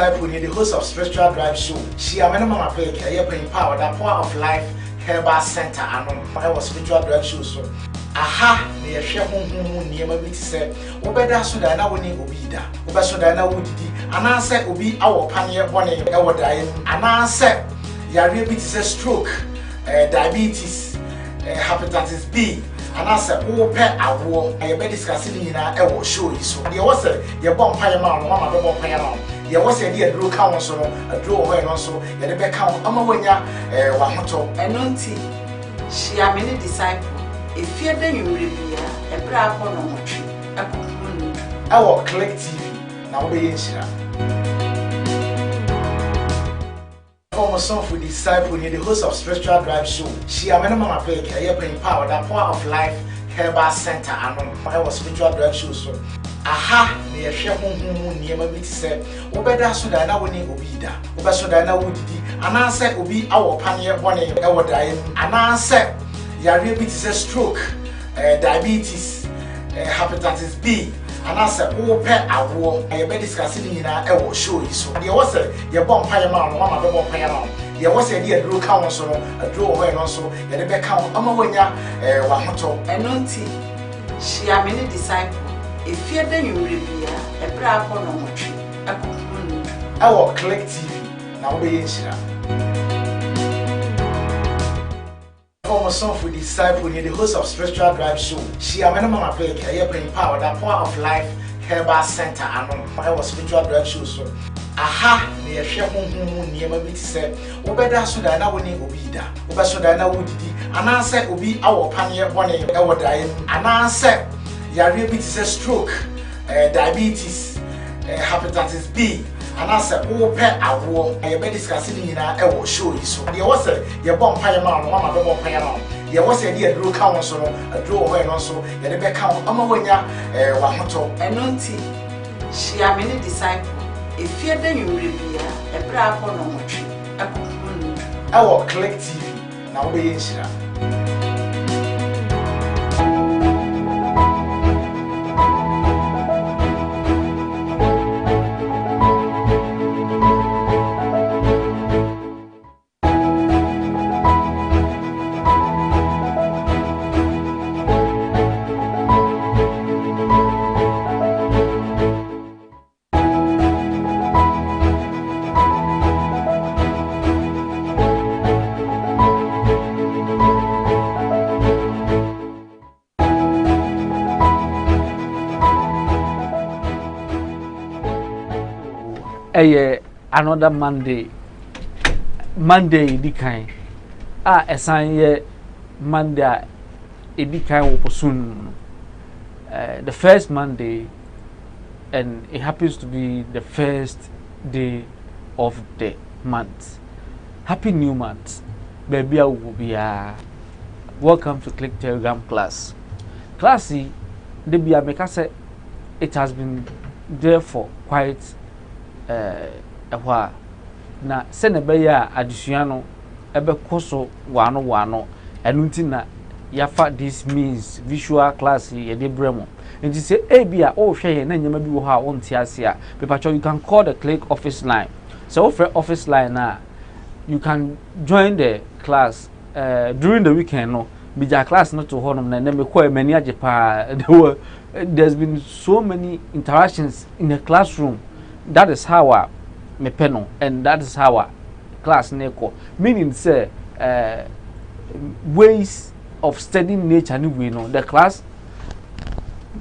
Disciple, the host of Spiritual Drive Show. She am a mama pay, a bring power, the power of life, Herbal Center, and I was Spiritual Drive Show. So, aha, near share home, near my bit say, Obeda Sudana winning Obida, Obasudana Woody, and I said, Obi, our pioneer, one our dying, and I said, Yari bit is a stroke, diabetes, hepatitis B. And I said, oh, pet, I war, I be discussing in our show. So, there was a your bomb pie man, one of the bomb pie man. There was a dear drew council, a draw away, and also, and the back count, Amawanya, Wahato, and Nunti. She are many disciples. If you're then you will be a bravo on a tree, a cocoon. Our Click TV, now be in Shira. Former son for Disciple, the host of Spiritual Drive Show. She am a mama pay, a bring power, the power of life, Herbal Center, and I was Spiritual Drive Show. So, aha, near share home, near my bit say, Obeda Sudana winning Obida, Obasudana Woody, and I said, Obi, our pioneer, one our dying, and I said, Yari bit is a stroke, diabetes, hepatitis B. And I said, oh, pet, I war, I be discussing in our show. So, there was a your bomb pie man, one of the bomb pie man. There was a dear drew council, a draw away, and also, and the back count, Amawanya, Wahato, and Nunti. She are many disciples. If you're then you will be a bravo on a tree, a cocoon. Our Click TV, now be in Shira. Former son for Disciple, the host of Spiritual Drive Show. She am a mama pay, a bring power, the power of life, Herbal Center, and I was Spiritual Drive Show. So, aha, near share home, near my bit say, Obeda Sudana winning Obida, Obasudana Woody, and I said, Obi, our pioneer, one our dying, and I said, Yari bit is a stroke, diabetes, hepatitis B. And I said, oh, pet, I war, I be discussing in our show. So, there was a your bomb pie man, one of the bomb pie man. There was a dear drew council, a draw away, and also, and the back count, Amawanya, Wahato, and Nunti. She are many disciples. If you're then you will be a bravo on a tree, a cocoon. Our Click TV, now be in Shira. Another Monday di kind. A sign ye Monday di kind will soon. The first Monday, and it happens to be the first day of the month. Happy New Month, baby. I will be welcome to Click Telegram class. Classy, the be a make say it has been there for quite a while. Na senebeya adisuano ebe koso wano enunti na yafa this means visual class ye de bremo nti say ebia o hwe na nyama bi wo ha wonte ase a pepacho you can call the Click office line. So for office line na you can join the class during the weekend no bija class not to honum na me call many ajepa there's been so many interactions in the classroom. That is how me peno, and that is how class neko. Meaning say ways of studying nature anyway no. The class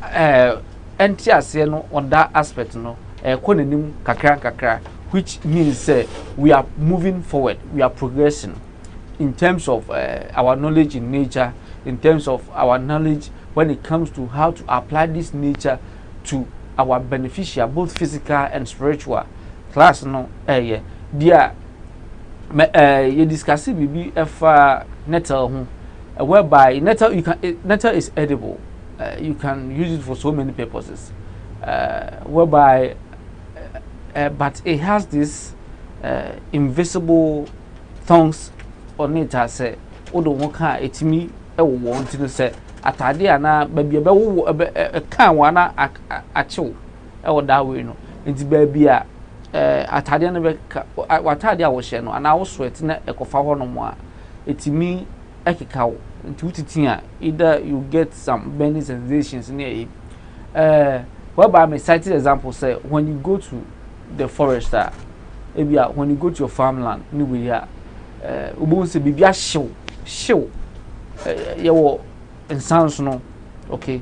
NTS no on that aspect no konenim kakra, which means say we are moving forward, we are progressing in terms of our knowledge in nature, in terms of our knowledge when it comes to how to apply this nature to our beneficial, both physical and spiritual. Class no yeah dear you discuss it be nettle whereby nettle you can nettle is edible. You can use it for so many purposes, whereby but it has this invisible thongs on it. I say odo wonka etimi e wo wonti no say atade ana baby ebe wo kan wana achew e wo that way no nti baby a atade no be watade a wo hye no ana wo sweat na ekofa ho no mo a etimi ekeka wo nti wutiti a either you get some burning sensations near whereby I'm a cited example say when you go to the forest when you go to your farmland anyway obo se bibia hyew ye wo ensanso no okay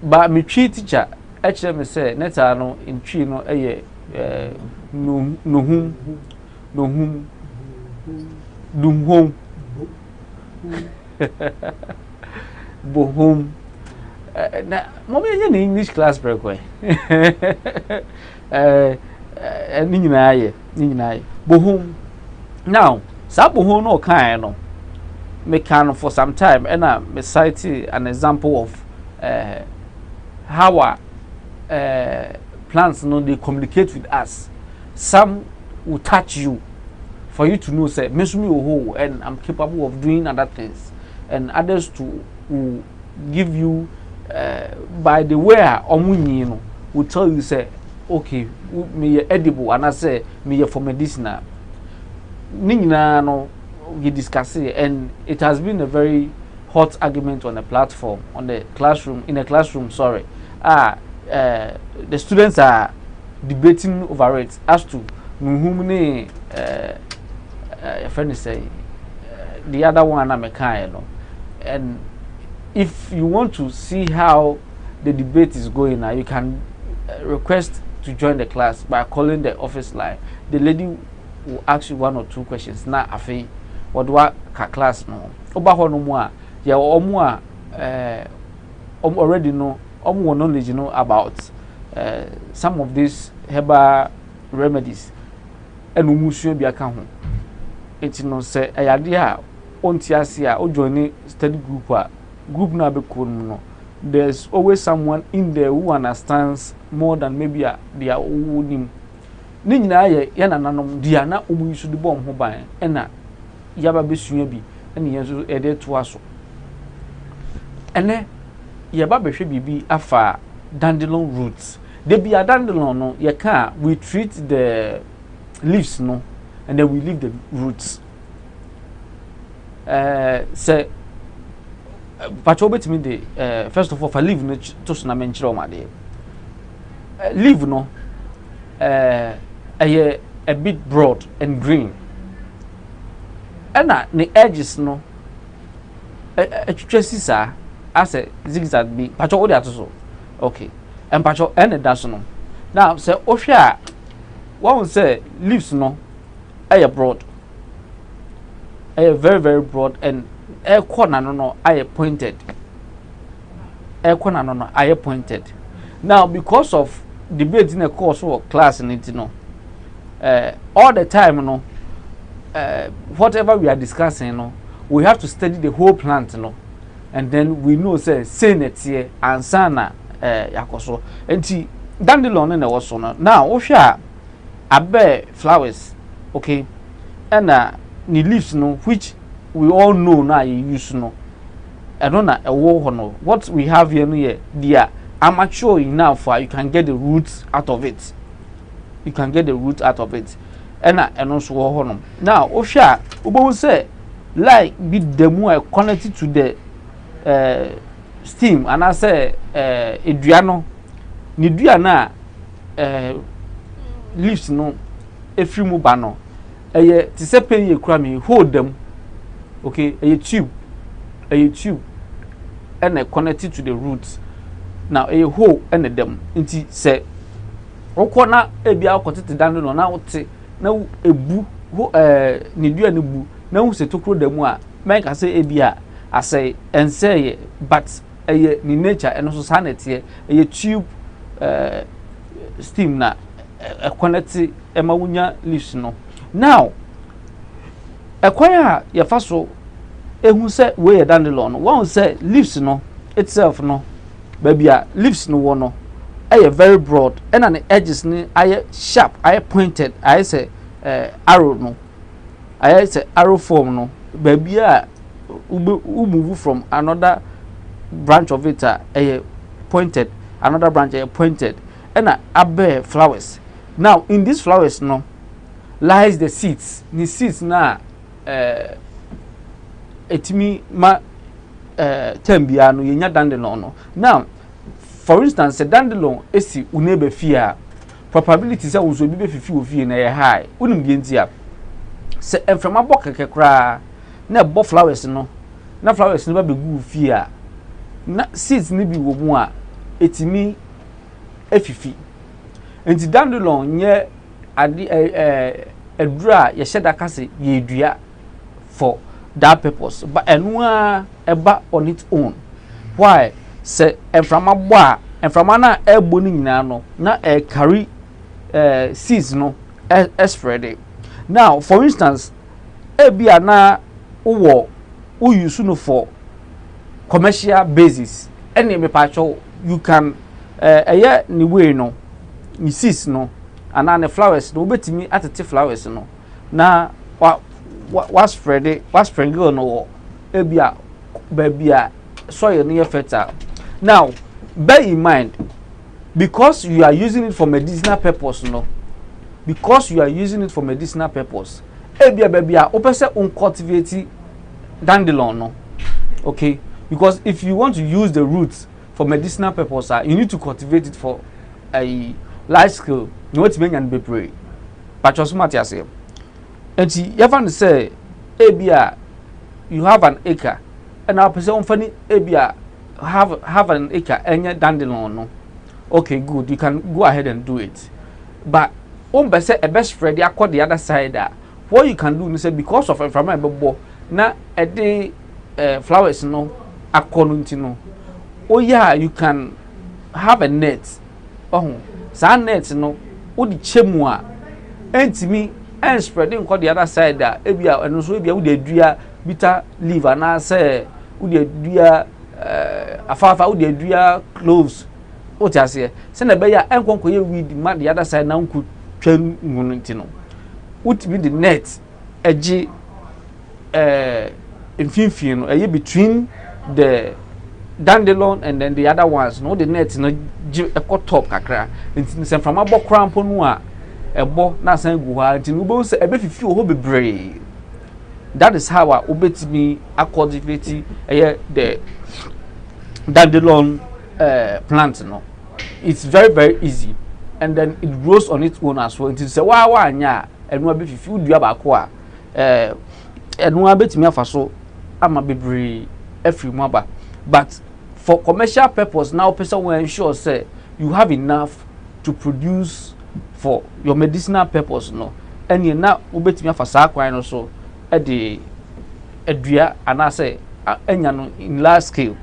ba me twi teacher actually me say neta no in twi no no hum dumhom bohom na mommy in English class break way ni nyina ye bohom now sa bohom no kan no me can for some time and me cite an example of how our plants no they communicate with us. Some will touch you for you to know say mesumi oho and I'm capable of doing other things, and others to will give you by the way omunyi no will tell you say okay me edible and I say me for medicinal ni nyina no we discuss it, and it has been a very hot argument on the platform in the classroom sorry the students are debating over it as to whom a friend say the other one I'm a kind of, and if you want to see how the debate is going now, you can request to join the class by calling the office line. The lady will ask you 1 or 2 questions. Now afi what do class no oba ho no mu a ye omo a already know omo knowledge know about some of these herbal remedies and umusuo bi aka ho enti no say ayade a onti ase a o join study group na be kon no there's always someone in there who understands more than maybe they are nim ni nyina ye na nanom dia na omu isu de bom ho ban na yaba besua bi na yenso ede to aso ene yaba behwe bibi afa dandelion roots de bia dandelion no ye ka we treat the leaves no and then we leave the roots say pacho betimi de first of all for leave no to so na menchire o made leave no a bit broad and green and the edges no sisa as a zigzag be pacho odi atoso okay and pacho and that's no now say ohwa one say leaves no broad very very broad and corner no pointed corner no pointed now because of debate in a course or class in it no all the time no whatever we are discussing no we have to study the whole plant no and then we know say net here and sana yakoso enti dandelion na was no now ohwa abe flowers okay and ni leaves no which we all know now you use no I don't know what we have here no here they are mature enough for you can get the roots out of it. You can get the root out of it. And also honum. Now, Osha, Ubo say, like be the more connected to the steam, and I say, Adriano, Nidiana leaves no a few mubano. A tisepay crummy, hold them, okay, a tube, and connected to the roots. Now a hole and a them inti say okona ebia akotete dandelion na wote na ebu ni dua ne bu na hu se tokro demu a men ka say ebia asay ense but eye ni nature eno so sanete eye tube steam na connect emawunya leaves no now ekwaya ya faso ehu se we dandelion no one say leaves no itself no baby leaves no one no very broad and an edges ni sharp pointed say arrow no say arrow form no baby move from another branch of it pointed another branch pointed and abe flowers Now in these flowers no lies the seeds. The seeds na etimi ma tembia no yenya dandelion no. Now for instance, a dandelion esi unebe fia probability say unso bi be fifi ofie na ye high. Unim bi ntia. Se enframa bɔ keke kra na bɔ flowers no. Na flowers no ba be gu fie a na seeds ni bi wo mu a etimi efifi. Enti dandelion nye ade edura ye hyeda kase ye dua for that purpose, but enua eba on its own. Why? Se enframa bɔ a enframa na ebo ni nyina no na carry seeds no spread it. Now for instance ebia na wo use no for commercial basis any me pacho you can ni way no ni seeds no and the flowers no betimi atete flowers no na wa spread it wa sprinkle no ebia babia soil near fertile. Now bear in mind, because you are using it for medicinal purpose no, because you are using it for medicinal purpose ebia babia opese uncultivate dandelion no, okay, because if you want to use the roots for medicinal purpose you need to cultivate it for a large scale. You want to make and be pray but just matter say and you find say ebia you have an acre and our person funny ebia have an acre and dandelion no, okay, good, you can go ahead and do it, but say a best spread across the other side that what you can do is say because of environment na a day flowers no according no, oh yeah, you can have a net. Oh sa net no odi chemua entimi and spreading across the other side that ebia eno so ebia wo de dua bitter leaf na say wo de dua afafa wo de dua cloves o ti ase se na be ya enkonko ye weed ma the other side na nku twam ngunu ntino would be the net egi infinfin no between the dandelion and then the other ones no the net no eko top kakra nti se from abo krampo no a ebo na san gu ha nti no bo se ebe fifi o ho bebre. That is how I obetimi cultivate the dandelion plant no. It's very very easy and then it grows on its own as well. It say wa anya enu abe fifi udua ba ko a enu abetimi afaso ama bebre every maba, but for commercial purpose now person will ensure say you have enough to produce for your medicinal purpose no, and you na obetimi afasa kwan no so the edua anase enya no in large scale.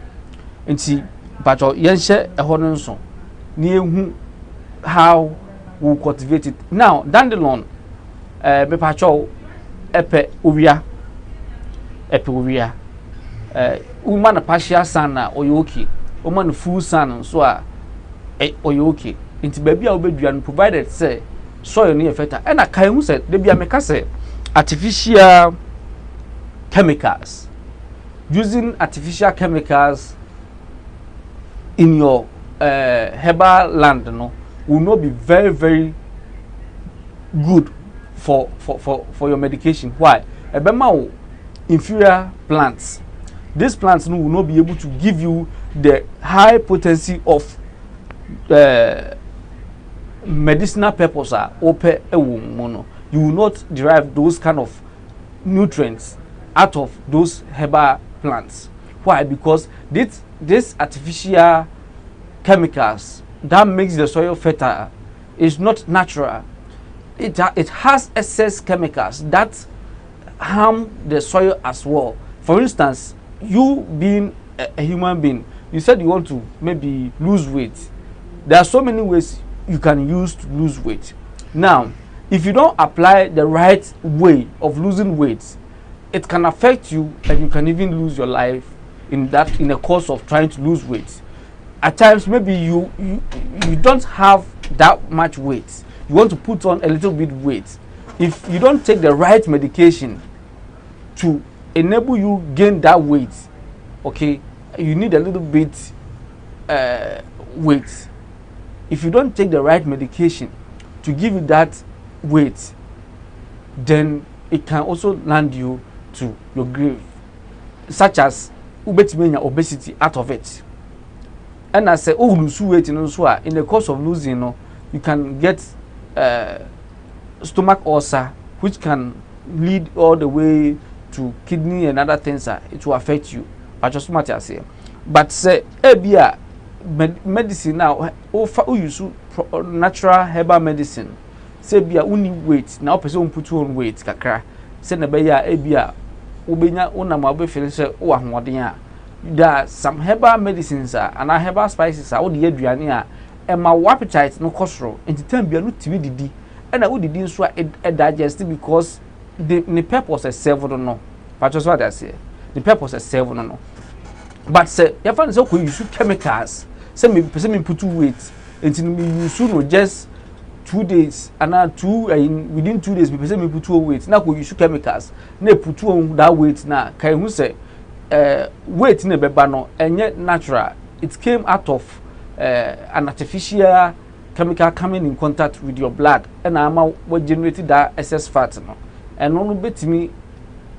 Nti bacho yenhye eho no nso ni ehu how we cultivate it. Now dandelion me pacho epe owia woman partial sun na oyoki woman full sun so a oyoki. Nti baby a obedua no provided say soil no fertile and I kan hu say de bia me ka say artificial chemicals, using artificial chemicals in your herbal land no will not be very very good for your medication. Why? Ebema inferior plants, these plants no will not be able to give you the high potency of medicinal purpose ope mono. You will not derive those kind of nutrients out of those herbal plants. Why? Because this artificial chemicals that makes the soil fertile is not natural. It has excess chemicals that harm the soil as well. For instance, you being a human being, you said you want to maybe lose weight. There are so many ways you can use to lose weight. Now, if you don't apply the right way of losing weight, it can affect you and you can even lose your life in the course of trying to lose weight. At times maybe you don't have that much weight. You want to put on a little bit weight. If you don't take the right medication to enable you gain that weight, okay, you need a little bit weight. If you don't take the right medication to give you that weight, then it can also land you to your grave, such as obesity out of it. And I say, oh, lose weight in the course of losing, you can get stomach ulcer, which can lead all the way to kidney and other things. It will affect you. I just want to say, but say, medicine now, who use natural herbal medicine. Say, be a weight now, person put on weight, kakra. Say, ebia, ubenya unamabe feeling say, oh, I'm there are some herbal medicines and herbal spices are all the aduane and my appetite no costro and the time be no TV didi and I would didn't so digest because the purpose is seven no. But just what I say, the purpose is seven no. But say your friends okay use chemicals. Say me put two weight until me use no just 2 days and within 2 days me put two weight. Now we use chemicals. Na put two on that weight na can who say weight in a bebano and yet natural. It came out of an artificial chemical coming in contact with your blood, and I'm what generated that excess fat. No, and no bet me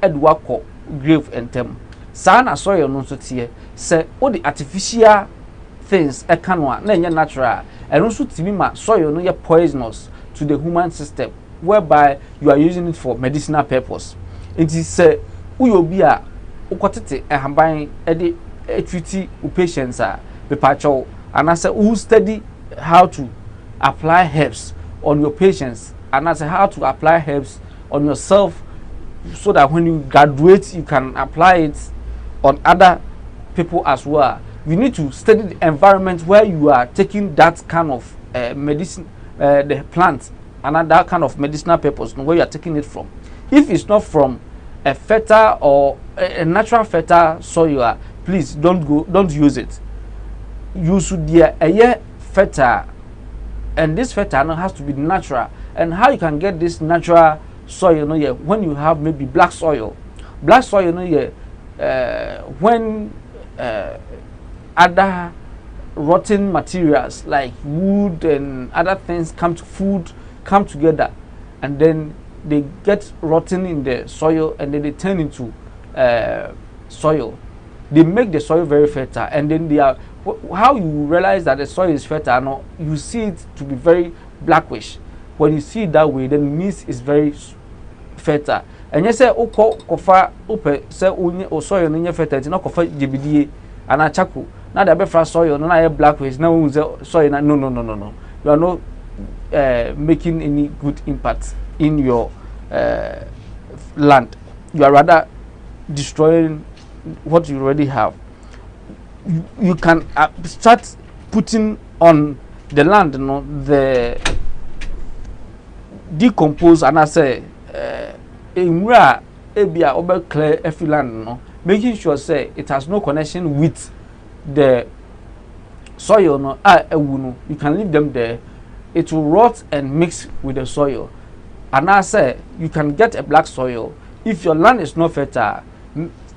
Edwako grave and tem. Sana soil no so tie say all the artificial things a canwa na natural, and also to me ma soil no poisonous to the human system, whereby you are using it for medicinal purpose. It is say uyobia ukotete ehamban edi treat patients be pacho and I say who study how to apply herbs on your patients and I say how to apply herbs on yourself so that when you graduate you can apply it on other people as well. You need to study the environment where you are taking that kind of medicine, the plant and that kind of medicinal purpose, where you are taking it from. If it's not from a fertile or a natural fertile soil, please don't use it. You should be a fertile, and this fertile has to be natural. And how you can get this natural soil, when you have maybe black soil, when other rotten materials like wood and other things come together, and then they get rotten in the soil and then they turn into soil. They make the soil very fertile, and then they are how you realize that the soil is fertile. No, you see it to be very blackish. When you see it that way, then it means it's very fertile. And you say kofa say soil no fertile, it's not kofa jebidie and achaku. Now the better soil no na blackish. Now soil no. You are not making any good impact in your land. You are rather destroying what you already have. You can start putting on the land, the decompose, and I say clear every land, making sure say it has no connection with the soil. You can leave them there. It will rot and mix with the soil. And I say you can get a black soil if your land is not fertile.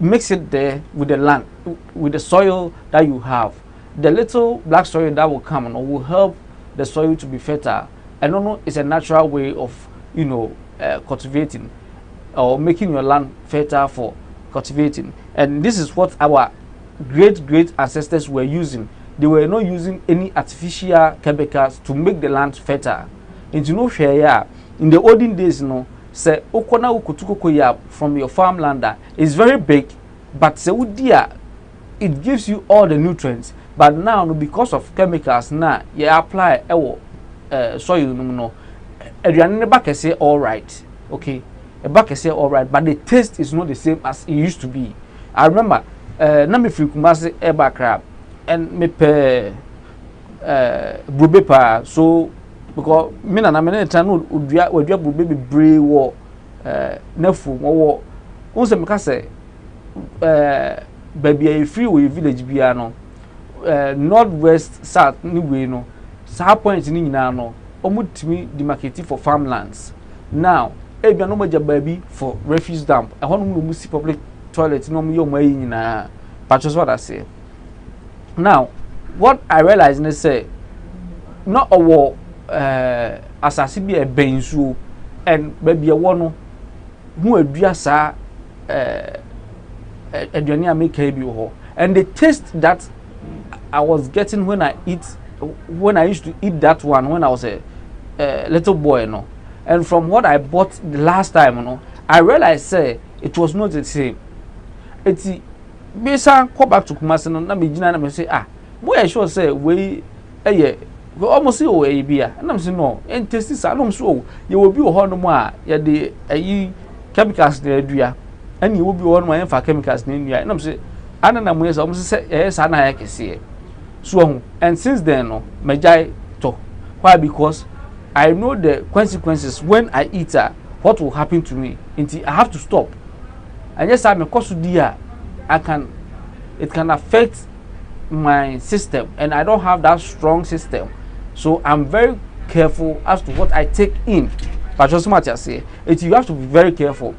Mix it there with the land, with the soil that you have. The little black soil that will come will help the soil to be fertile. And it's a natural way of cultivating or making your land fertile for cultivating. And this is what our great ancestors were using. They were not using any artificial chemicals to make the land fertile. And in the olden days, say okona ukutukoya from your farmland is very big, but say it gives you all the nutrients. But now because of chemicals you apply soil say all right, okay, a back say all right, but the taste is not the same as it used to be. I remember me free kumase eba crab and me pe brubepa so because me na me na no odua brube bebre wo nafu wo won se me ka say baby a free we village bia no northwest south ni we no sa point ni nyina no omutimi demarcate for farmlands. Now ebia no maja baby for refuse dump e hono no musi public toilet no mo yomayi nyina. But just what I say. Now what I realize is say not a war asase bi eben so and baby e wo no hu adua saa aduane a make bi wo and the taste that I was getting when I used to eat that one when I was a little boy, and from what I bought the last time, I realized say it was not the same. It's besa go back to Kumasi no na me gina na me say boy sure say we almost say o bia na me say no and taste sa no so ye will be ho no mo a ye de ayi chemicals na adua and ye will be ho no mo fa chemicals na adua na me say anana mo say almost say sa na ya kese so and since then no majai to why because I know the consequences when I eat what will happen to me until I have to stop. And yes, I'm a cause it can affect my system and I don't have that strong system. So I'm very careful as to what I take in. But just what I say, you have to be very careful.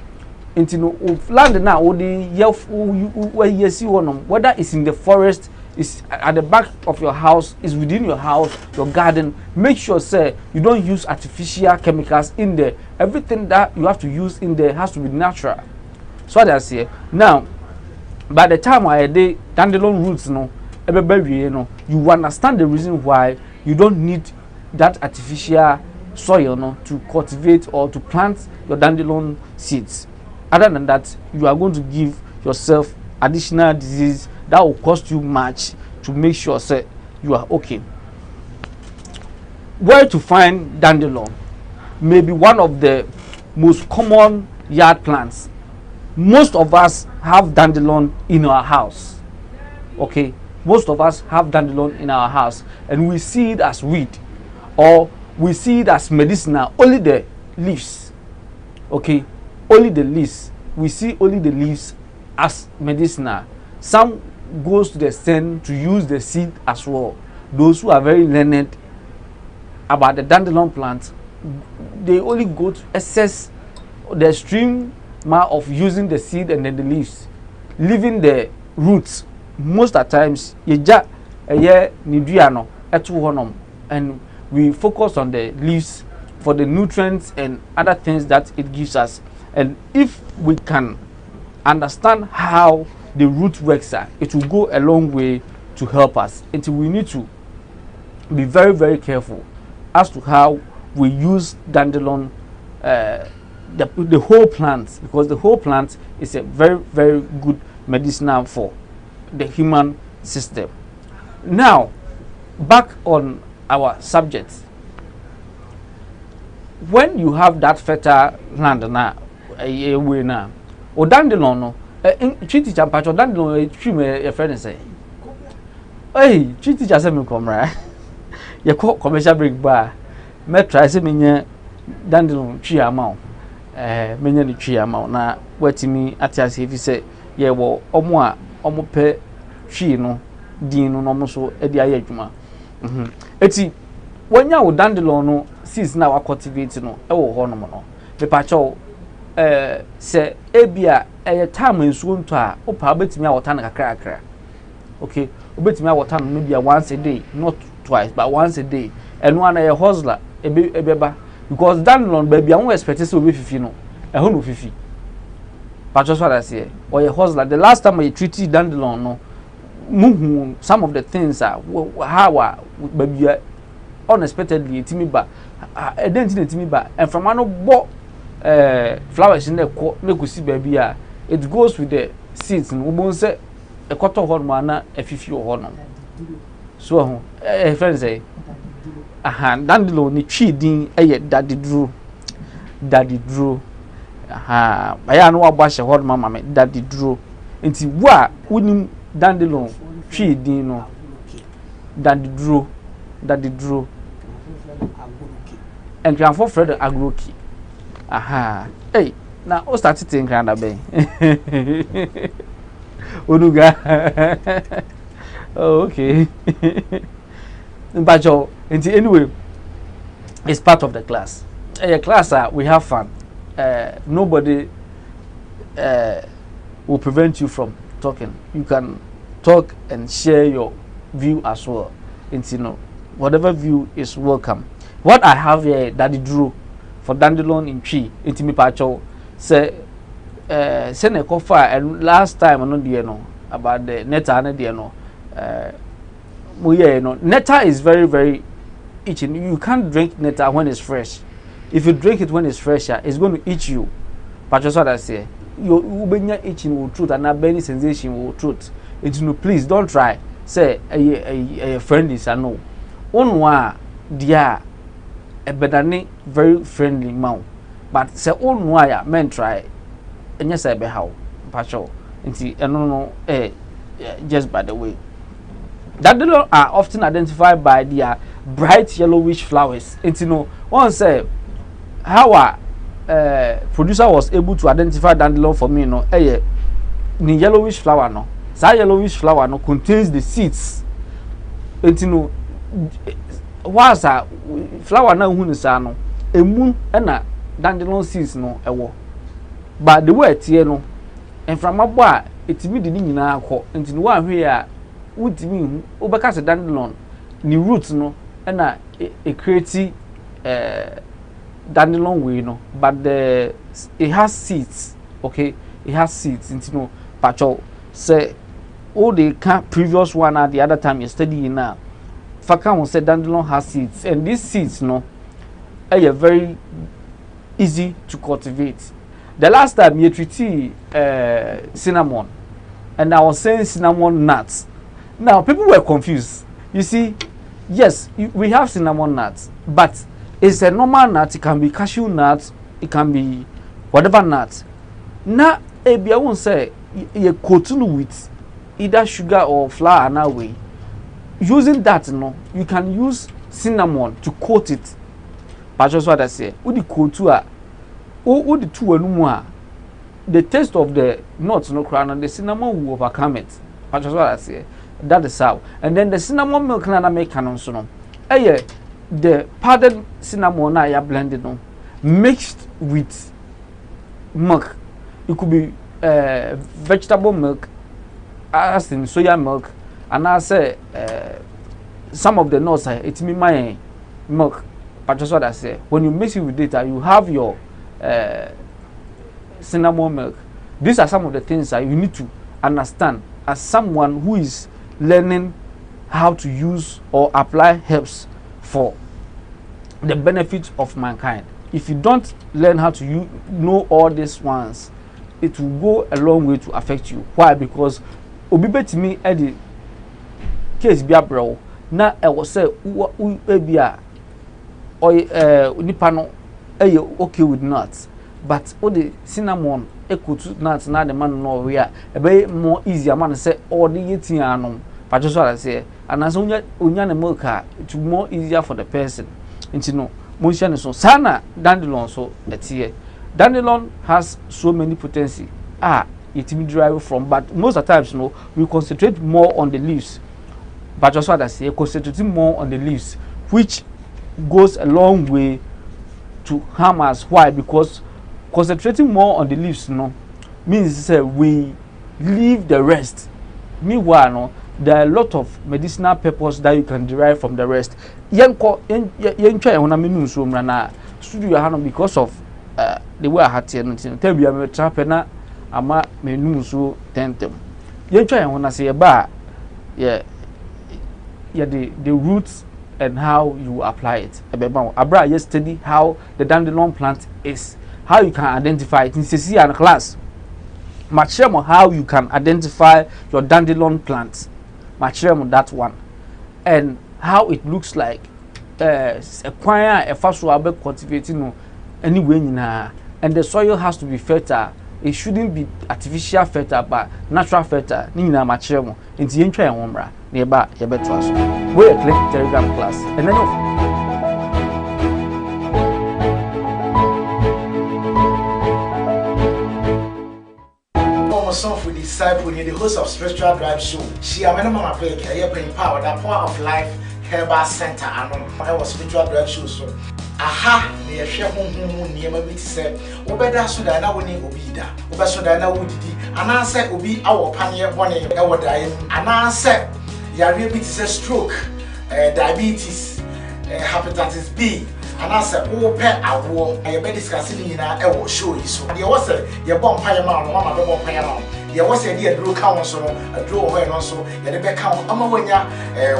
Until land now, whether it's in the forest, is at the back of your house, is within your house, your garden. Make sure, say, you don't use artificial chemicals in there. Everything that you have to use in there has to be natural. So what I say now, by the time I did dandelion roots, you understand the reason why you don't need that artificial soil to cultivate or to plant your dandelion seeds. Other than that, you are going to give yourself additional disease that will cost you much to make sure say you are okay. Where to find dandelion? Maybe one of the most common yard plants. Most of us have dandelion in our house. Okay, most of us have dandelion in our house, and we see it as weed, or we see it as medicinal. Only the leaves. Okay, only the leaves. We see only the leaves as medicinal. Some goes to the extent to use the seed as well. Those who are very learned about the dandelion plant, they only go to assess the extreme amount of using the seed and then the leaves, leaving the roots. Most of the times, and we focus on the leaves for the nutrients and other things that it gives us. And if we can understand how the root works, it will go a long way to help us. Until we need to be very, very careful as to how we use dandelion, the whole plant, because the whole plant is a very, very good medicinal for the human system. Now, back on our subject. When you have that fertile land now, or dandelion no, treaty champacho dandelion trim a friend say, hey, treaty just a comrade. You call commercial break bar. Me try say me dandelion tree amount. Me the tree amount na wetimi atiase if say ye wo omo pe tree no din no no so e di aye adwuma. Eti wonya wo dandelion no seeds na wa cultivate no e wo ho no no. Me pacho se ebia time nsuo nto a opa betimi a water na kakra. Okay, obetimi a water no maybe once a day, not twice but once a day. And one a hustler ebeba because dandelion baby I won't expect say obi fifi no e ho no fifi. But just what I say, or a hustler. The last time I treated dandelion no muhu some of the things are how baby unexpectedly timi ba identity timi ba and from ano bo flowers in the make see baby it goes with the seeds no won say e kwato hormone na afifi ho no so friends say dandelion ni twi din dadeduru aya no abo ahye hormone mama dadeduru enti wo a wonim dandelion twi din no dadeduru and transfer Fred agroki hey now o start think randa ben onuga oh okay but anyway it's part of the class class we have fun nobody will prevent you from talking. You can talk and share your view as well. And whatever view is welcome. What I have here, Dadeduru for Dandelion in tree, intimi pacho. Say, send a coffee and last time I know the about the netta and the netta is very, very itching. You can't drink netta when it's fresh. If you drink it when it's fresh, it's going to itch you. But just what I say, you be itching with truth and not any sensation with truth. It's no, please don't try. Say a friend is a no. Onwa dia a bedani very friendly mouth. But say onwa men try. And yes, I be how pacho. No, just by the way. Dandelion are often identified by their bright yellowish flowers. And one say how a producer was able to identify dandelion for me, the yellowish flower no. That yellowish flower no contains the seeds. And whilst a flower na who is no, a moon and a dandelion seeds no ewo. But the way tie no, and from above it me the nyina akọ. And one here would mean obeka se dandelion ni roots no na a create dandelion way no, but it has seeds. Okay, it has seeds. And pacho say all the previous one at the other time you study now. Faka will say dandelion has seeds, and these seeds no are very easy to cultivate. The last time you treated cinnamon, and I was saying cinnamon nuts. Now people were confused. You see, yes, we have cinnamon nuts, but it's a normal nut. It can be cashew nuts, it can be whatever nut. Now, I won't say you continue with either sugar or flour now way. Using that, no, you can use cinnamon to coat it. But just what I say, with the coat the two and the taste of the nuts no crown and the cinnamon will overcome it. But just what I say, that is how. And then the cinnamon milk na make canon so no. The powdered cinnamon na ya blended no mixed with milk. It could be vegetable milk, as in soya milk, and I say some of the nuts it's me my milk. But just what I say, when you mix it with data, you have your cinnamon milk. These are some of the things that you need to understand as someone who is learning how to use or apply herbs for the benefit of mankind. If you don't learn how to know all these ones, it will go a long way to affect you. Why? Because obibe to me at the case be bro. Now I was say bia or nipa no okay with nuts, but all the cinnamon equal to nuts now the man no we are a bit more easier man say all the eating anom. But just what I say, and as unya milk it's more easier for the person. And motion so sana dandelion so here. Dandelion has so many potency. It will derive from, but most of the times we concentrate more on the leaves. But just what I say, concentrating more on the leaves, which goes a long way to harm us. Why? Because concentrating more on the leaves means we leave the rest. Meanwhile there are a lot of medicinal purpose that you can derive from the rest. Because of the way I had to tell me I'm a trapper now, I'm a menu so tentem. You try and wanna say about the roots and how you apply it. Abra yesterday how the dandelion plant is, how you can identify it in CC and class. Matchem how you can identify your dandelion plant. Matchem that one, and how it looks like. A choir a first will cultivating anyway and the soil has to be fertile. It shouldn't be artificial fertile but natural fertile. Nina Matchem into the entry and wombra nearby your bed to us. We're a click telegram class and then Song for disciple near the host of Spiritual Drive Show. She am mama peke I bring power that power of life Herbal Center and I was Spiritual Drive Show so aha ne hwe honhom niema bi tse obeda so da na woni obi da obeso da na wodidi ana se obi awo panye bone e wodae ana se yare bi tse stroke diabetes hepatitis B and I said oh pet awo I be discussing in a show you so there was a your bomb pie amount mama be bomb pie amount there was a dear drew count so a draw away and so ya de be count amawanya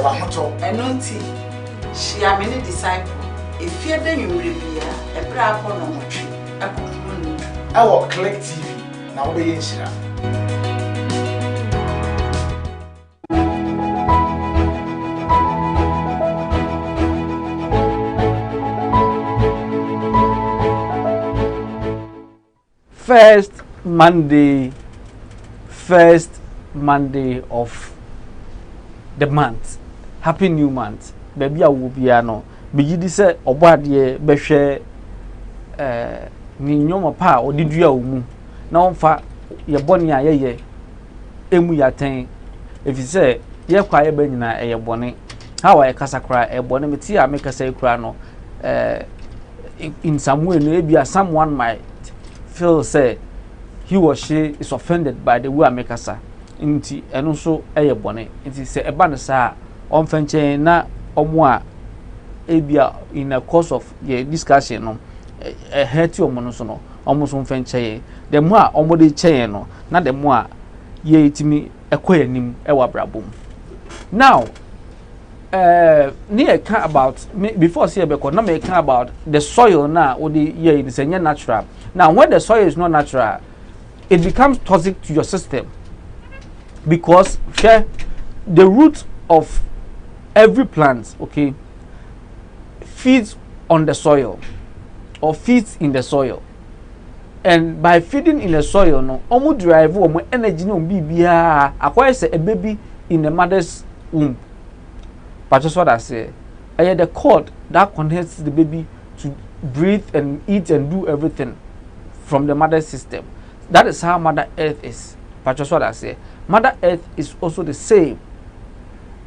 wa hoto enonti she am any disciple if you then you will be a bra for no tree our Click TV now be in shira. First Monday of the month. Happy new month. Baby I will be ano. Bigidi say obade be hwe ni nyoma pa odidua omu. Na onfa ye bone a ye emu yaten. If you say ye kwa ye be nyina ye bone. How I kasa kra e bone meti a me kasa kra no in some way no be someone might feel say he or she is offended by the way I make asa inti eno so eye bone inti say eba no sa on fenchen na omo a ebia in the course of the discussion no hurt omo no so no omo so fenchen the mo a omo de chen no na the mo a ye itimi ekoyanim ewa brabom now near can about before say because na me can about the soil na or the ye is natural. Now when the soil is not natural, it becomes toxic to your system because the root of every plant, okay, feeds on the soil or feeds in the soil. And by feeding in the soil, no, omu drive omu energy no bibia acquire a baby in the mother's womb. But just what I say, the cord that connects the baby to breathe and eat and do everything from the mother's system. That is how Mother Earth is. But just what I say, Mother Earth is also the same.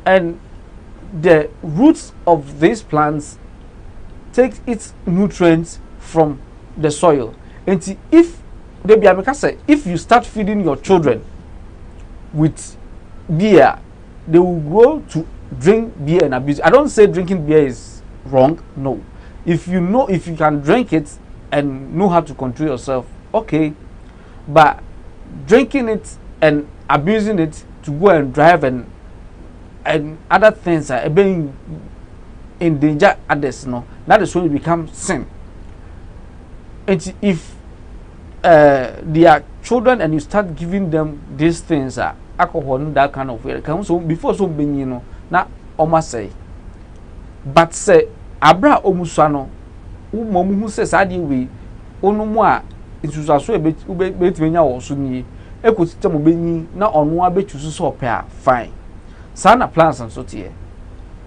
And the roots of these plants take its nutrients from the soil. And if baby America say, if you start feeding your children with beer, they will grow to drink beer and abuse. I don't say drinking beer is wrong. No. If you can drink it and know how to control yourself, okay. But drinking it and abusing it to go and drive and other things are being in danger others, no. That is when it becomes sin. And if they are children and you start giving them these things, alcohol, that kind of way, so before so being, you know, na oma say but say abra omusano umomu hu say sadi we onumu a isusaso betimenya wo so ni ekotita mo benyi na onu abetusu so pe a fine sana plans and so tie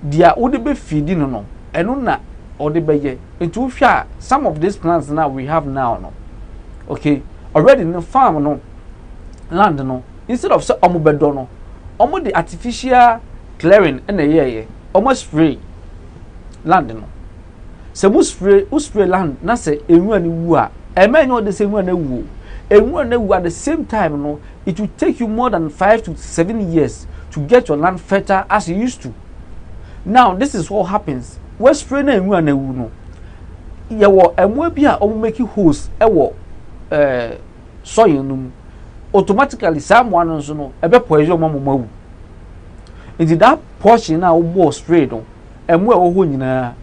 dia wo de be feeding no eno na o de beye enti wo hwa some of these plants now we have now no okay already in the farm no land no instead of say omo bedo no omo the artificial clearing and almost spray land no se mu spray land na se enwura ni wu a e ma nyo de se enwura na wu at the same time no it will take you more than 5 to 7 years to get your land fertile as you used to. Now this is what happens when spray na enwura na wu no ye wo emo bi a o make holes e wo soil no automatically someone no so no e be poison mawu. Into that portion now was straight on and where oh nyina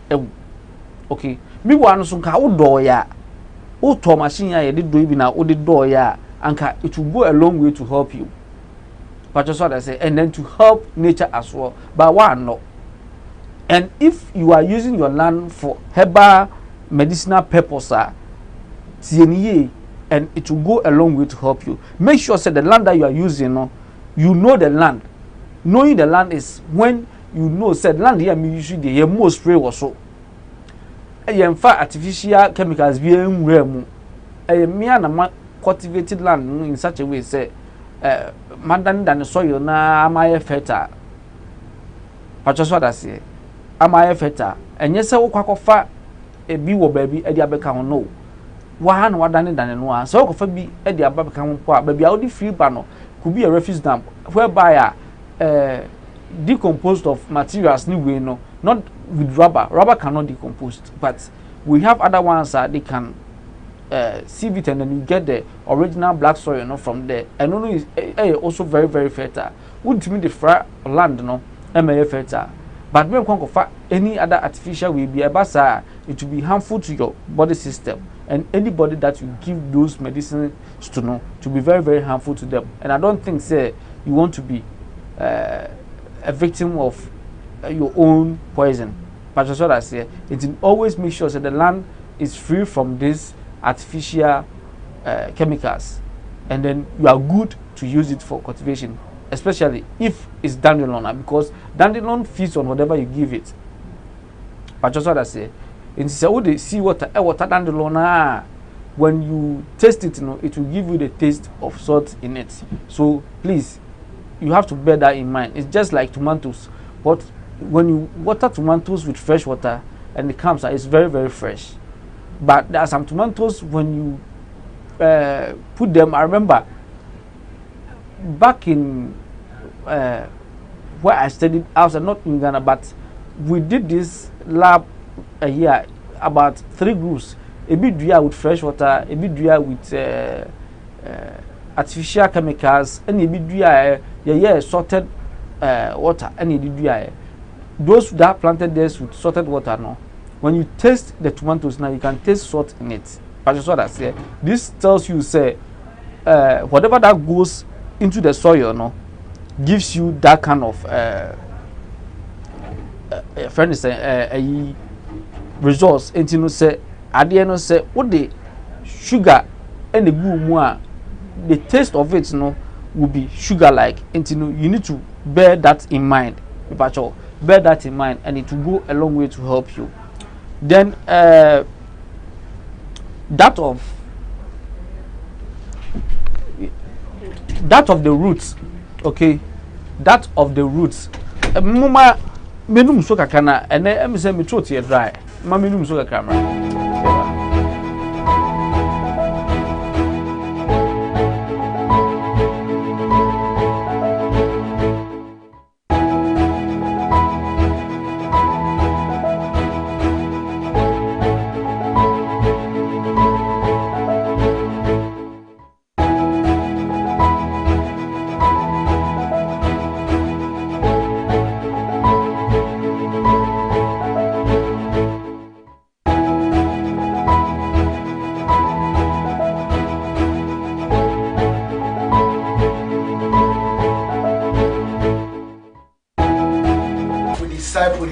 okay me wan so nka wo do ya wo to machine ya ye do bi na wo de do ya anka it will go a long way to help you but just what I say and then to help nature as well but one no. And if you are using your land for herbal medicinal purpose and it will go a long way to help you. Make sure say the land that you are using no, you know the land. Knowing the land is when you know said land here me usually the most spray or so. In fact artificial chemicals be enwura me na cultivated land in such a way say madan than the soil na amaye fertile. But just what I say. Amaye fertile. And yes, wo kwakofa e bi wo ba bi e dia beka ho no. Wa ha na wadane than no so kwakofa bi e dia beka ho po a ba bia wo di free ba no could be a refuse dump whereby decomposed of materials ni we no not with rubber. Rubber cannot decompose, but we have other ones that they can sieve it, and then you get the original black soil, you know, from there. And is also very, very fertile. Wouldn't mean the fry land, no, fertile. But when we can any other artificial will be a basa, it will be harmful to your body system. And anybody that you give those medicines to know to be very, very harmful to them. And I don't think, say, you want to be a victim of your own poison. But that's what I say. It always make sure that the land is free from these artificial chemicals, and then you are good to use it for cultivation, especially if it's dandelion, because dandelion feeds on whatever you give it. But just what I say, it's all the sea water, water dandelion. When you taste it, you know, it will give you the taste of salt in it. So please, you have to bear that in mind. It's just like tomatoes, but when you water tomatoes with fresh water and it comes out, it's very, very fresh. But there are some tomatoes when you put them. I remember back in where I studied outside, not in Ghana, but we did this lab a year, about 3 groups. A bit dry with fresh water, a bit dry with artificial chemicals, and a bit dry, salted water, and a bit dry. Those that planted this with salted water, no. When you taste the tomatoes now, you can taste salt in it. But that's what I say. This tells you, say, whatever that goes into the soil, no, gives you that kind of friend is a results. And you know, say, at the end, say, what the sugar and the glue, the taste of it, no, will be sugar-like. And you know, you need to bear that in mind. Bear that in mind, and it will go a long way to help you. Then that of the roots, okay, that of the roots. Mama menum so kakana, and then say me throat here dry. Mama menum so kakana.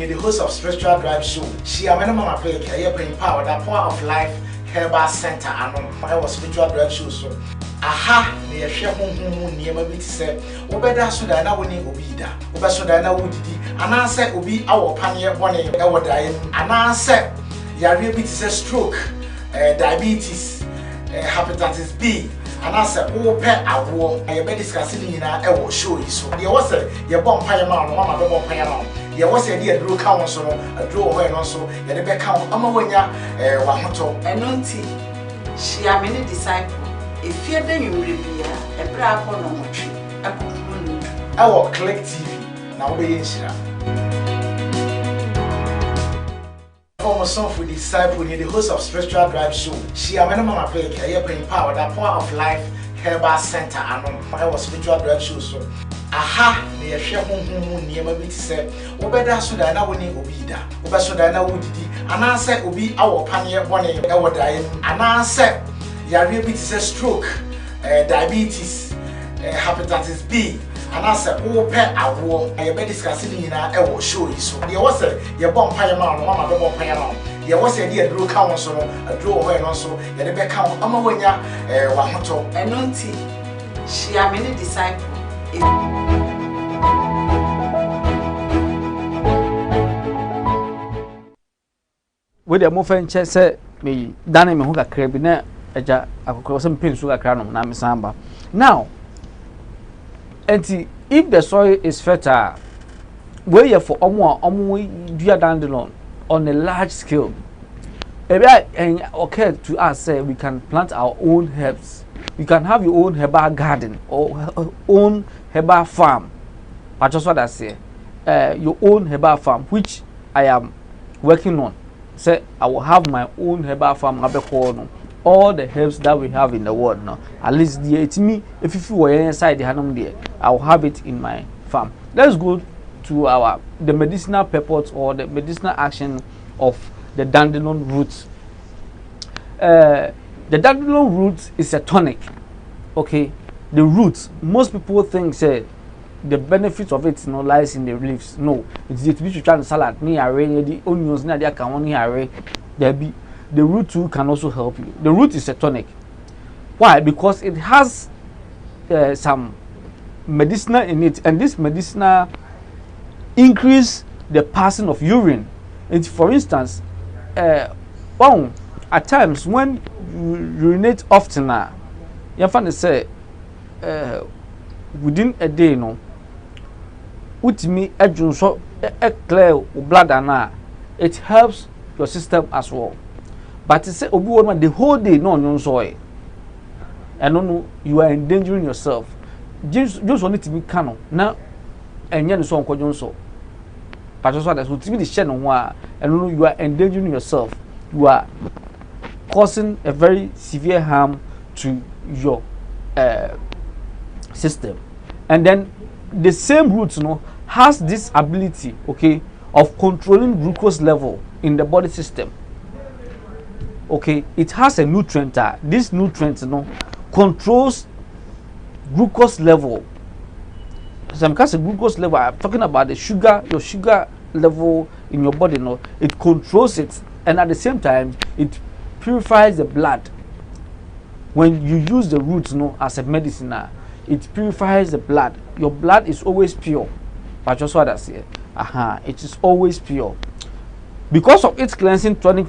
The host of Spiritual Drive Show. She am Mama Peg, I bring power, the power of life, Herbal Center. I was Spiritual Drive Show. So, aha, near share home near my big say, Obeda Sudana winning Obida, Obasudana Woody, and I said, Obi, our pioneer, one our dying, and I said, Yari bit is a stroke, diabetes, hepatitis B. And I said, oh, pet, I will. I be discussing in our show. So, there was a your bomb pie amount, Mama, the bomb pie amount. There was a dear Drew Council, a draw away, and also, and the back count, Amawanya, Wahato. And Nunti, she am any disciple. If you're then you will be a brave one on a tree, a good our Click TV, now be in Shira. Former son for disciple near the host of Spiritual Drive Show. She am Mama Peg, I bring power, the power of life, Herbal Center. I was Spiritual Drive Show. So, aha, near share home near my big say, Obeda Sudana winning Obida, Obasudana Woody, and I said, Obi, our pioneer, one our dying, and I said, Yari bit is a stroke, diabetes, hepatitis B. And I said, oh, pet, I will. I be discussing in our show. So, there was a your bomb pie amount, Mama, the bomb pie amount. There was a dear Drew Council, a draw away, and also, and the back count, Amawanya, Wahato. And Nunti, she am any disciple. With the moving chess, me, Danny Mahoka Crabina, a jar of some pin sugar crown, Namisamba. Now, if the soil is fertile, where you for dear dandelion on a large scale, and okay to us say we can plant our own herbs. You can have your own herbal garden or own herbal farm. But just what I say, your own herbal farm, which I am working on. Say I will have my own herbal farm abeko. All the herbs that we have in the world now, at least it's me. If you were inside the hanum there, I will have it in my farm. Let's go to the medicinal purpose or the medicinal action of the dandelion roots. The dandelion root is a tonic. Okay, the roots. Most people think say the benefit of it lies in the leaves. No, it's the to try salad. Ni are the onions. Ni are can only are there be. The root too can also help you. The root is a tonic. Why? Because it has some medicinal in it, and this medicinal increase the passing of urine. And for instance, at times when you urinate often, you find say within a day, with me a clear blood and it helps your system as well. But to say the whole day no soy, and no, you are endangering yourself. Just want to be canon now, and yen so on so. But also that's what the channel and no, you are endangering yourself. You are causing a very severe harm to your system. And then the same root has this ability, okay, of controlling glucose level in the body system. Okay, it has a nutrient. This nutrient controls glucose level. Some kind of glucose level. I'm talking about the sugar, your sugar level in your body. It controls it, and at the same time, it purifies the blood. When you use the roots, as a medicine, it purifies the blood. Your blood is always pure. But just what I say, it is always pure. Because of its cleansing tonic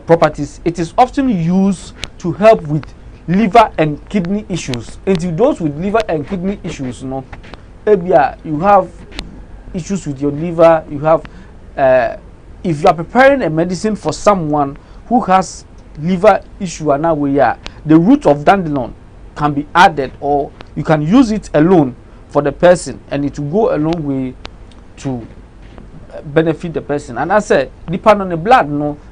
properties, it is often used to help with liver and kidney issues. And to those with liver and kidney issues, you have issues with your liver. You have, if you are preparing a medicine for someone who has liver issue, and now the root of dandelion can be added, or you can use it alone for the person, and it will go a long way to benefit the person. And I said, depending on the blood,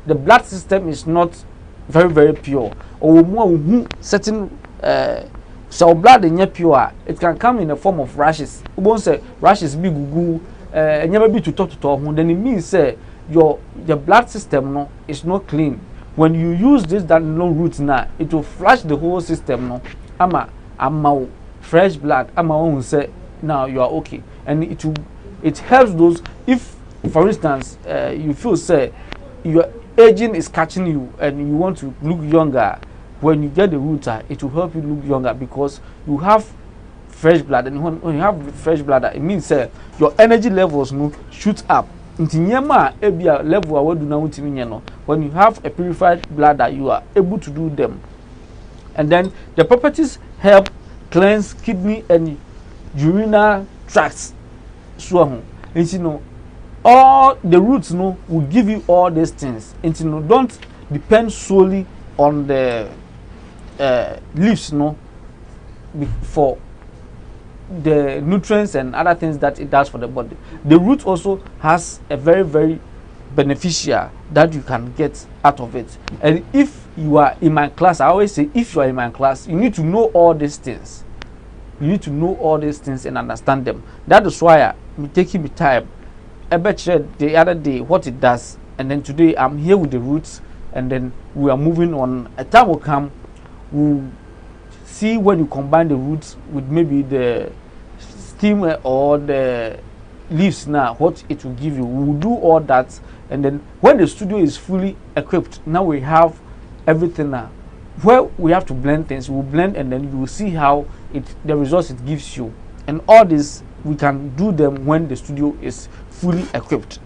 the blood system is not very, very pure. Or more certain cell blood in your pure, it can come in the form of rashes. We won't say rashes be gugu, and never be to talk, then it means say your blood system is not clean. When you use this dandelion root now, it will flush the whole system. Ama fresh blood. Ama won't say now you are okay, and it helps those if. For instance, you feel say your aging is catching you and you want to look younger. When you get the root, it will help you look younger because you have fresh blood, and when you have fresh blood, it means your energy levels shoot up. When you have a purified blood, that you are able to do them, and then the properties help cleanse kidney and urinary tracts. So, all the roots will give you all these things. And don't depend solely on the leaves for the nutrients and other things that it does for the body. The root also has a very, very beneficial that you can get out of it. And if you are in my class, I always say, if you are in my class, you need to know all these things. You need to know all these things and understand them. That is why I'm taking the time. I bet you the other day what it does, and then today I'm here with the roots, and then we are moving on. A time will come, we'll see when you combine the roots with maybe the stem or the leaves now, what it will give you. We'll do all that, and then when the studio is fully equipped, now we have everything now. Where we have to blend things, we'll blend, and then you will see how the results it gives you. And all this we can do them when the studio is fully equipped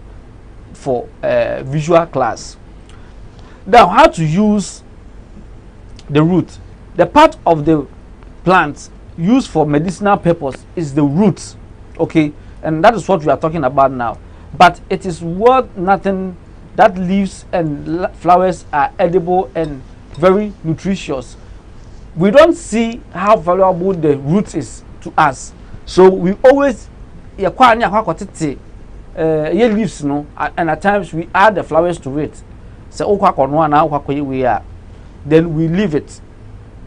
for visual class. Now, how to use the root? The part of the plant used for medicinal purpose is the roots, okay, and that is what we are talking about now. But it is worth nothing that leaves and flowers are edible and very nutritious. We don't see how valuable the root is to us, so we always leaves no, and at times we add the flowers to it. So okwa kono na okwa koye we are. Then we leave it.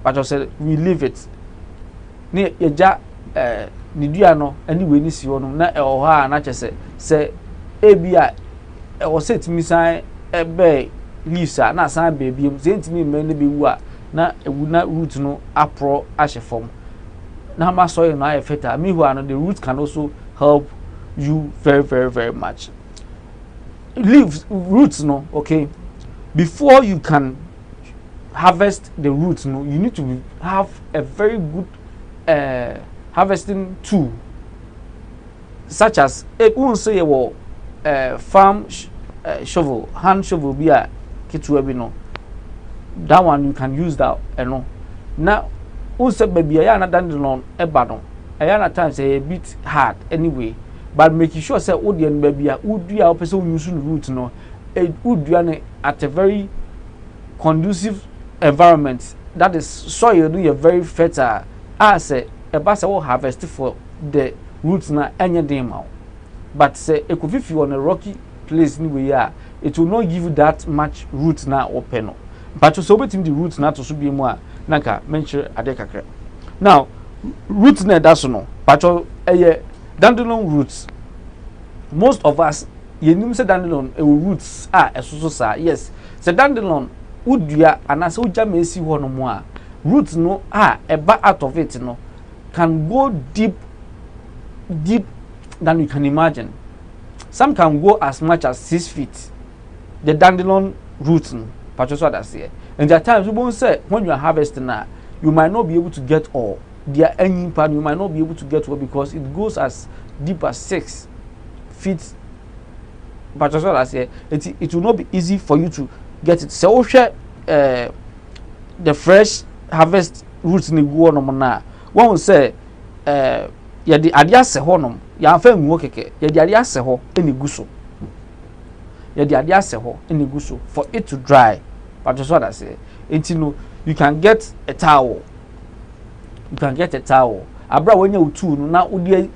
But I said we leave it. Ni eja ni dua no ani we ni si ho no na e ho ha na che se ebia e wo set mi san ebe leaves na san baby em se ntimi me ne be wu a na ewu na root no apro ahye form. Na ma soil no affect me who are the roots can also help you very very very much. Leaves roots no, okay, before you can harvest the roots no, you need to have a very good harvesting tool, such as won't say farm shovel, hand shovel be a kitu ebi no, that one you can use that no. Now also baby I na dandelion eba no na times a bit hard anyway, but making sure say odian baby a udua o person use the root no udua ne at a very conducive environment, that is soil do you very fertile as a basa will harvest for the roots na enye dem out. But say e could if you on a rocky place anyway, it will not give you that much root na open no. But so betim the roots na to so be mo a nanka mention ade kakra. Now root na that's no, but dandelion roots, most of us yenim say dandelion roots so sa yes say dandelion udua anase uja mesi ho no mo a roots no eba out of it no can go deep than you can imagine. Some can go as much as 6 feet. The dandelion roots no, but just what I say. And there are times we won't say when you are harvesting now, you might not be able to get all. There are any part you might not be able to get all because it goes as deep as 6 feet. But just what I say, it will not be easy for you to get it. So the fresh harvest roots ni go on na. One will say ya the adia se ho nom ya fa nwo keke ya the adia se ho eni guso. Ya the adia se ho eni guso for it to dry. But just what I say, you can get a towel. You can get a towel. Abra when you two no na odi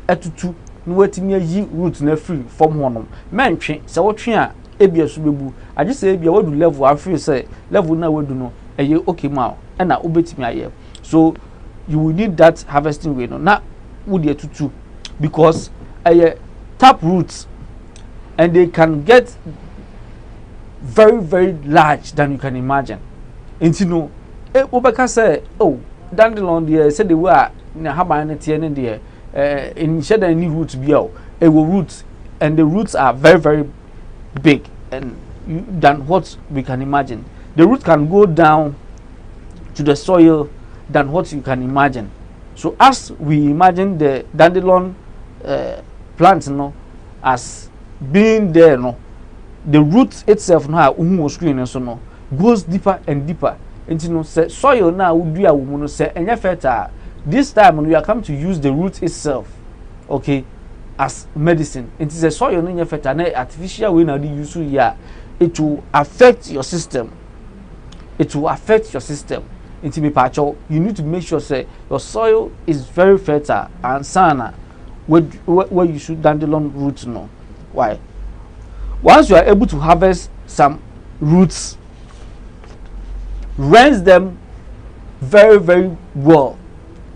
etutu no wetimi ayi root na free from honom. Mentwe se wo twe a ebia so bebu. Age se ebia wadu level afri say level na wadu no eye okay ma e na obetimi aye. So you will need that harvesting way no na wodi etutu because tap roots and they can get very very large than you can imagine. And you know obeka say oh dandelion there say the way na haban na tie ne there in shed any roots biao it will roots and the roots are very very big and than what we can imagine. The root can go down to the soil than what you can imagine. So as we imagine the dandelion plant no as being there no, the root itself no was screen so no goes deeper and deeper. And you know say soil now would do a woman say and fertile. This time we are coming to use the root itself, okay, as medicine. It is a soil no fertile artificial way now use here. It will affect your system. It will affect your system. You need to make sure say your soil is very fertile and sana where you should dandelion roots no. Why? Once you are able to harvest some roots, rinse them very very well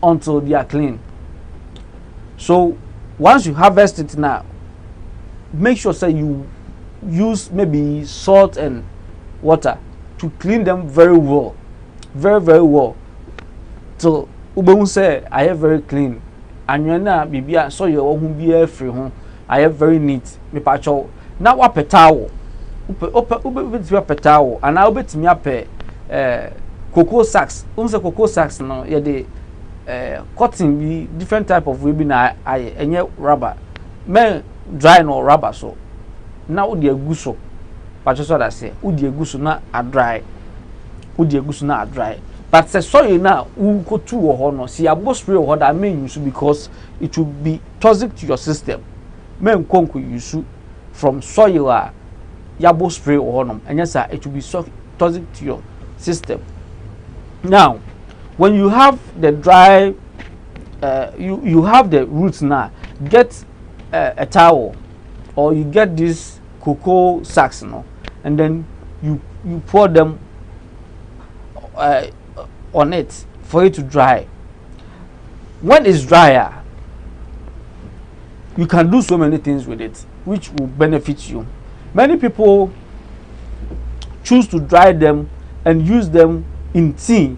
until they are clean. So once you harvest it now, make sure say you use maybe salt and water to clean them very well, very very well till ubon say I have very clean and you na bibia so your own be free home I have very neat me pacho na wa petawo ube petawo and I ube timi ape cocoa sacks unse cocoa sacks no ye de cotton be different type of we be na enye rubber men dry no rubber so na wo de aguso pacho so that say wo de aguso na a dry but say soil na wo go to wo ho no see abo spray wo that mean use because it will be toxic to your system. Men konko use from soil yabo spray wo ho no and yes it will be so toxic to your system. Now when you have the dry you have the roots now, get a towel or you get these cocoa sacks, and then you pour them on it for it to dry. When it's drier, you can do so many things with it which will benefit you. Many people choose to dry them and use them in tea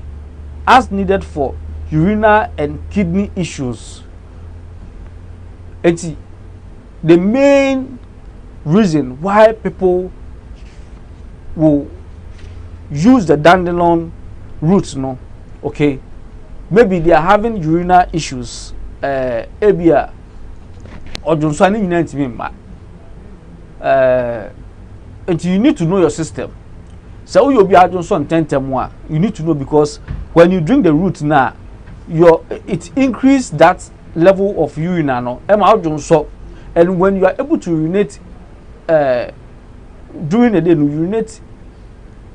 as needed for urinary and kidney issues. The main reason why people will use the dandelion roots, okay, maybe they are having urinary issues, abia or and you need to know your system. So you'll be you need to know, because when you drink the root now, it increase that level of urine and when you are able to urinate during the day, you urinate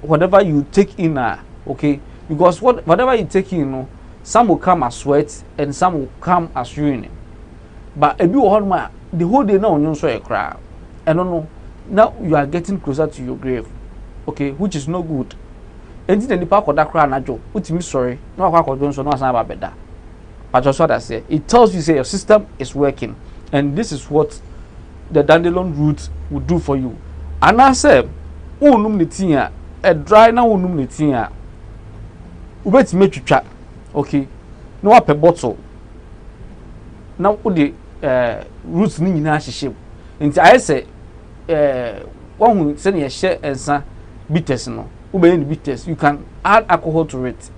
whatever you take in, okay, because whatever you take in, some will come as sweat and some will come as urine. But if you want the whole day now, you so a crowd, and now you are getting closer to your grave, okay, which is no good. And then the park of that crowd, which means sorry, no, I can't do no better. But just what I say, it tells you say your system is working, and this is what the dandelion root will do for you. And I say, a dry now ubet make you chat, okay, no up a bottle. Now the roots ni nyina hyehyem nti I say one who say na share ensa bitters no ube ni bitters, you can add alcohol to it,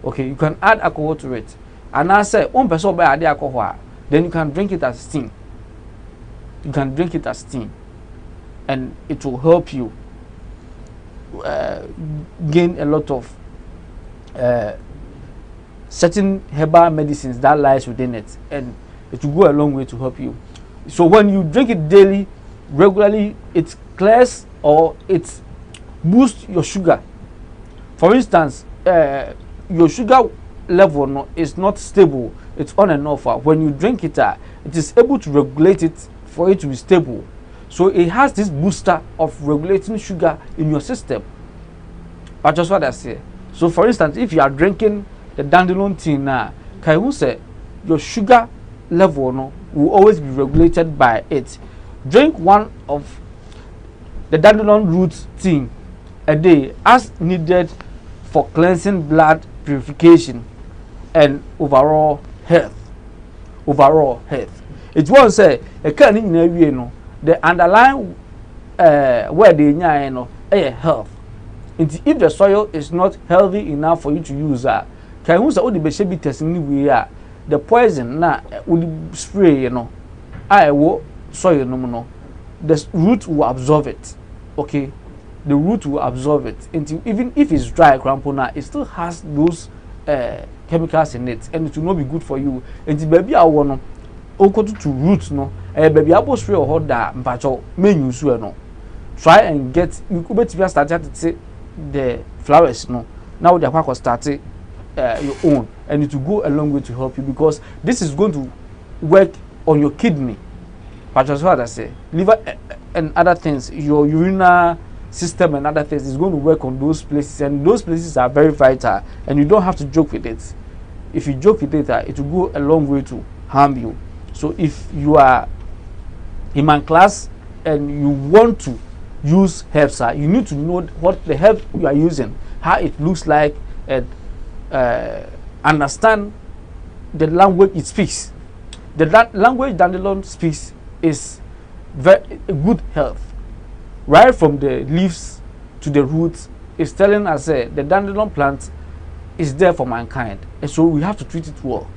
okay, you can add alcohol to it. And I say one person buy add alcohol, then you can drink it as steam, you can drink it as steam, and it will help you gain a lot of certain herbal medicines that lies within it, and it will go a long way to help you. So when you drink it daily, regularly, it clears or it boosts your sugar. For instance, your sugar level is not stable, it's on and off. When you drink it, it is able to regulate it for it to be stable. So it has this booster of regulating sugar in your system. But just what I say. So for instance, if you are drinking the dandelion tea now, can you say your sugar level will always be regulated by it? Drink one of the dandelion root tea a day as needed for cleansing, blood purification, and overall health. Overall health. It won't say a can in the underlying where they are health. If the soil is not healthy enough for you to use, can you say all the baby testing we the poison na will spray, I will soil the root will absorb it, okay, the root will absorb it until even if it's dry crampona, it still has those chemicals in it, and it will not be good for you. And the baby I want to roots baby I spray or hold that mpacho menu so try and get you could be started to say the flowers now they are starting your own, and it will go a long way to help you, because this is going to work on your kidney, but as what I say, liver and other things, your urinary system and other things is going to work on those places, and those places are very vital, and you don't have to joke with it. If you joke with it, it will go a long way to harm you. So if you are in my class and you want to use herbs, you need to know what the herb you are using, how it looks like, and understand the language it speaks. The language dandelion speaks is very good health. Right from the leaves to the roots, is telling us the dandelion plant is there for mankind, and so we have to treat it well.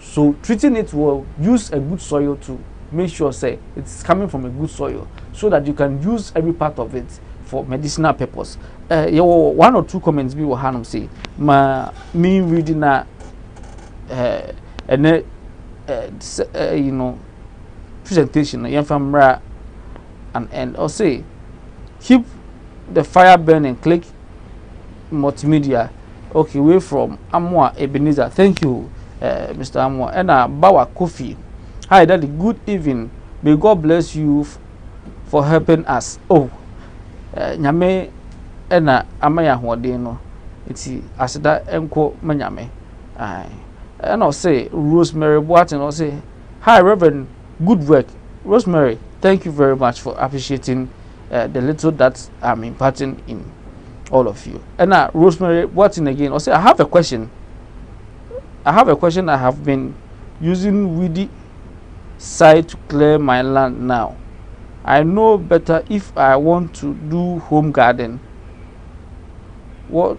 So treating it well, use a good soil to make sure it's coming from a good soil, so that you can use every part of it for medicinal purpose. One or two comments we will have say me reading presentation and I'll say keep the fire burning. Click multimedia. Okay, way from Amwa Ebenezer. Thank you, Mr. Amwa. And Bawa Kofi. Hi, Daddy. Good evening. May God bless you for helping us. Oh, nyame ena amaya hoden no. Iti aseda enko manyame. And I'll say Rosemary Boatin, I'll say, hi Reverend, good work. Rosemary, thank you very much for appreciating the little that I'm imparting in all of you. And now Rosemary Boatin again, I'll say, I have a question. I have been using weedy side to clear my land now. I know better if I want to do home garden. What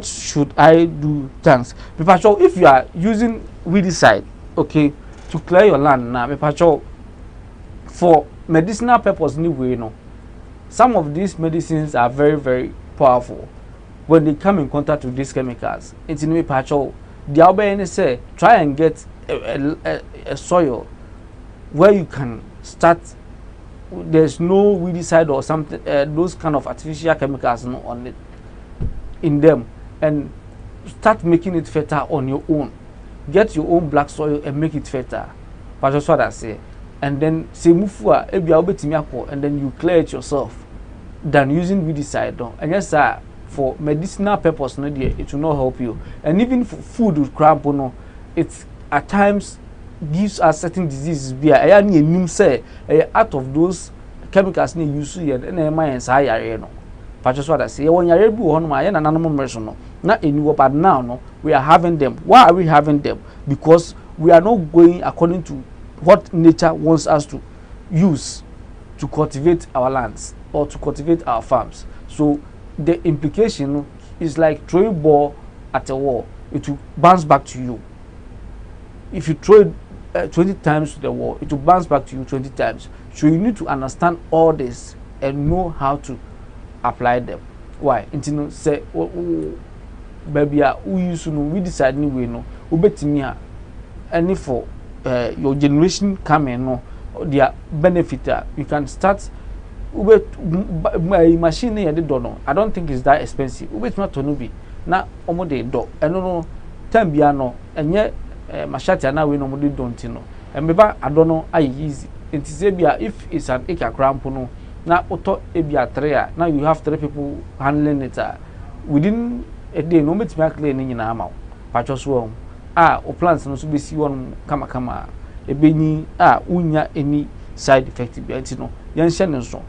should I do? Thanks. Papacho, if you are using weedicide, okay, to clear your land now, Papacho, for medicinal purpose, anyway, you know, some of these medicines are very, very powerful. When they come in contact with these chemicals, it's in Papacho. The Albany say, try and get a soil where you can start. There's no weedicide or something, those kind of artificial chemicals on it. In them, and start making it fertile on your own. Get your own black soil and make it fertile. But that's what I say. And then say mufua and then you clear it yourself than using weedicide. And yes, sir, for medicinal purpose, no dear, it will not help you. And even for food with cramp, no, it at times gives us certain diseases. Be out of those chemicals you use and no. That's what I say. When you're able on my but now no, we are having them. Why are we having them? Because we are not going according to what nature wants us to use to cultivate our lands or to cultivate our farms. So the implication is like throwing ball at a wall. It will bounce back to you. If you throw it 20 times to the wall, it will bounce back to you 20 times. So you need to understand all this and know how to apply them. Why? Until say baby we use no we decide anyway no ubetimi any for your generation coming no their benefit you can start machine here they don't know. I don't think it's that expensive. Ubetimi to no be na omo dey do eno no time bia no enye machete na we no mo dey don't know. And meba I don't know how easy. It is bia if it's an acre cramp no now, now you have 3 people handling it. Within a day, no matter what clear in your mouth. Patches wrong. O plants no be see one kama. A beni, unya any side effect. No, young Shannon so.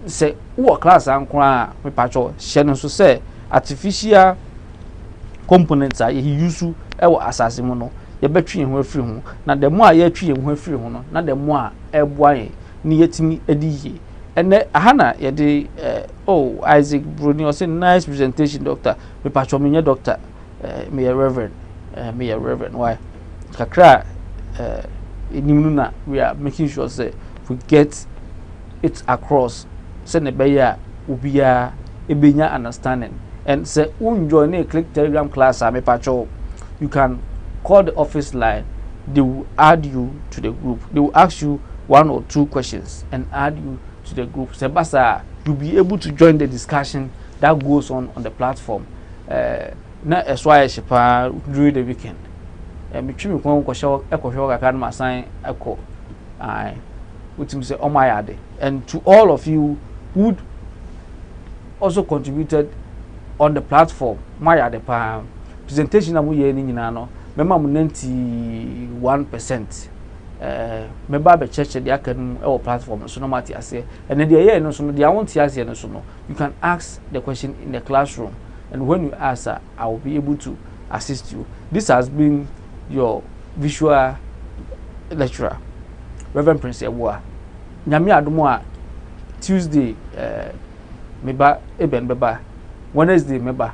Say, what class and cry, me patcho, Shannon so say, artificial components are he used to our assassin. Your battery and we're free. Now, the more ye tree and we're free, not the more a boy near to me a day. And Hannah, Isaac Bruni was a nice presentation, doctor. Me patromia doctor, me a reverend, Why? Kakra, Nimuna, we are making sure say we get it across. Send a beya, ubia, ebinya understanding. And say, join a click Telegram class, me patro. You can call the office line. They will add you to the group. They will ask you 1 or 2 questions and add you to the group. Sebasa, you'll be able to join the discussion that goes on the platform. Na eswa shepa during the weekend. Me twimi kon ko show ka ma sign eko. Ai. Utim say omayade. And to all of you who also contributed on the platform, mayade pa presentation na mu ye ni nyina no. Mema mu 91%. Member be church the academy or platform so no matter say and then the no so they want to no so no you can ask the question in the classroom and when you answer I will be able to assist you. This has been your visual lecturer Reverend Prince Ewa nyame adomo a Tuesday meba eben beba Wednesday meba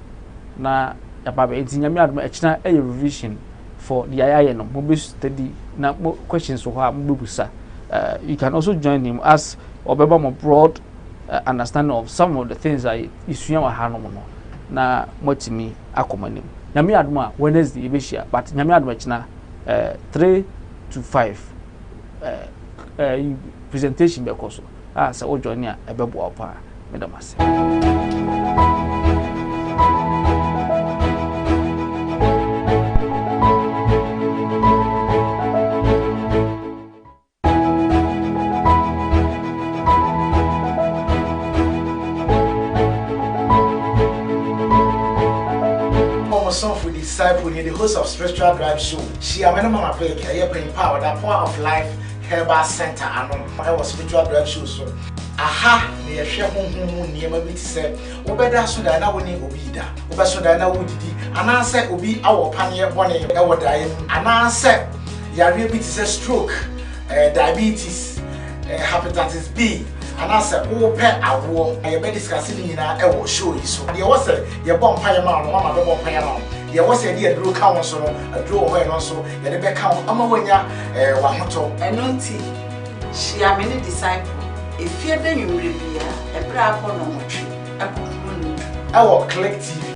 na yaba enti nyame adomo echina revision for the IIN no mo be study na questions so ha mo busa. You can also join him as obeba mo broad understanding of some of the things that isuya wa ha no no na motimi akomanim nyame adom a Wednesday ebehia but nyame adom achina 3 to 5 presentation be koso say o join a ebebo opa medamase. the host of Spiritual Drive Show. She am Mama Peke, I bring power, the power of life, Herbal Center, and I was Spiritual Drive Show. So, aha, near Shehun, near my bit said, Obeda Sudana winning Obida, Obasudana Woody, and I said, Obi, our pioneer, one our dying, and I said, Yari bit is a stroke, diabetes, hepatitis B. And I said, oh, pet, I will. I be discussing in our show. So, there was a your bomb pie amount, one of the bomb pie amount. There was a dear drew council, a draw away also, and the back count, Amawanya, Wamoto. And Nunti, she are many disciples. If you're then you will be a bravo on a book, our collective.